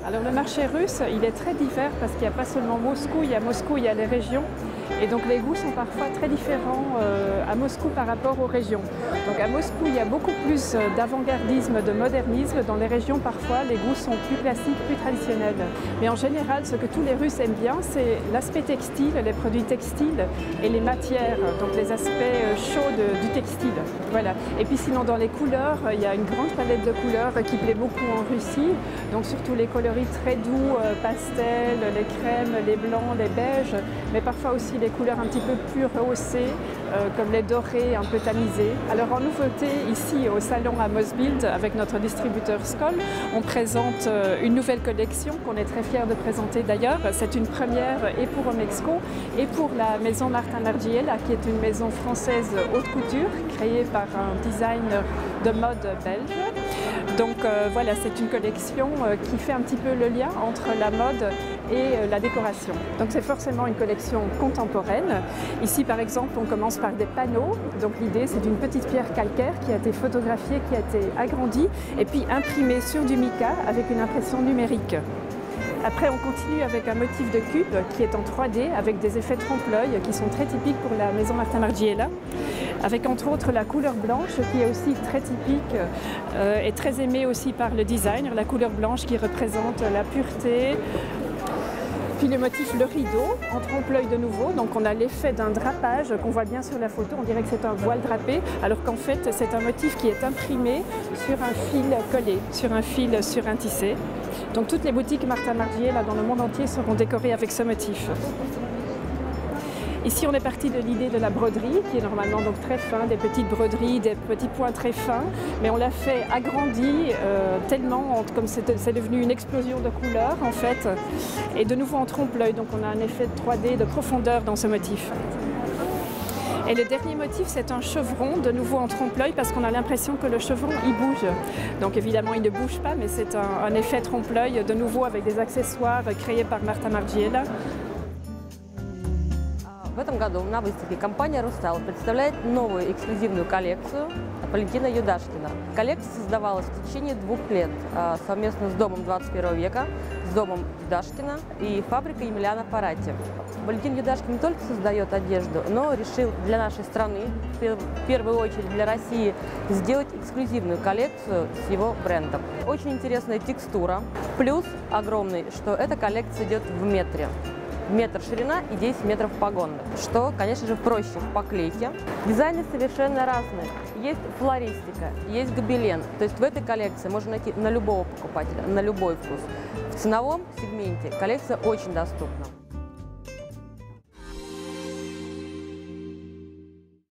Alors le marché russe, il est très divers parce qu'il n'y a pas seulement Moscou, il y a les régions. Et donc les goûts sont parfois très différents à Moscou par rapport aux régions. Donc à Moscou, il y a beaucoup plus d'avant-gardisme, de modernisme. Dans les régions, parfois, les goûts sont plus classiques, plus traditionnels. Mais en général, ce que tous les Russes aiment bien, c'est l'aspect textile, les produits textiles et les matières, donc les aspects chauds du textile. Voilà. Et puis sinon, dans les couleurs, il y a une grande palette de couleurs qui plaît beaucoup en Russie. Donc surtout les coloris très doux, pastels, les crèmes, les blancs, les beiges, mais parfois aussi les couleurs un petit peu plus rehaussées, comme les dorés un peu tamisés. Alors en nouveauté, ici au salon à Mosbild, avec notre distributeur Skoll, on présente une nouvelle collection qu'on est très fiers de présenter d'ailleurs. C'est une première et pour Omexco et pour la maison Martin Margiela, qui est une maison française haute couture, créée par un designer de mode belge. Donc voilà, c'est une collection qui fait un petit peu le lien entre la mode et la décoration. Donc c'est forcément une collection contemporaine. Ici par exemple, on commence par des panneaux. Donc l'idée, c'est d'une petite pierre calcaire qui a été photographiée, qui a été agrandie et puis imprimée sur du mica avec une impression numérique. Après, on continue avec un motif de cube qui est en 3D avec des effets trompe-l'œil qui sont très typiques pour la maison Martin Margiela, avec entre autres la couleur blanche qui est aussi très typique et très aimée aussi par le designer, la couleur blanche qui représente la pureté. Puis le motif, le rideau, en trompe-l'œil de nouveau, donc on a l'effet d'un drapage qu'on voit bien sur la photo, on dirait que c'est un voile drapé, alors qu'en fait c'est un motif qui est imprimé sur un fil collé, sur un fil sur un tissé. Donc toutes les boutiques Martin Margiela dans le monde entier seront décorées avec ce motif. Ici, on est parti de l'idée de la broderie, qui est normalement donc très fin, des petites broderies, des petits points très fins, mais on l'a fait agrandi tellement, comme c'est devenu une explosion de couleurs en fait, et de nouveau en trompe-l'œil, donc on a un effet de 3D, de profondeur dans ce motif. Et le dernier motif, c'est un chevron, de nouveau en trompe-l'œil, parce qu'on a l'impression que le chevron, il bouge. Donc évidemment, il ne bouge pas, mais c'est un effet trompe-l'œil, de nouveau avec des accessoires créés par Martin Margiela. В этом году на выставке компания «Рустал» представляет новую эксклюзивную коллекцию Валентина Юдашкина. Коллекция создавалась в течение 2 лет совместно с Домом 21 века, с Домом Юдашкина и фабрикой Емельяно Парати. Валентин Юдашкин не только создает одежду, но решил для нашей страны, в первую очередь для России, сделать эксклюзивную коллекцию с его брендом. Очень интересная текстура, плюс огромный, что эта коллекция идет в метре. Метр ширина и 10 метров погон, что, конечно же, проще в поклейке. Дизайны совершенно разные. Есть флористика, есть гобелен. То есть в этой коллекции можно найти на любого покупателя, на любой вкус. В ценовом сегменте коллекция очень доступна.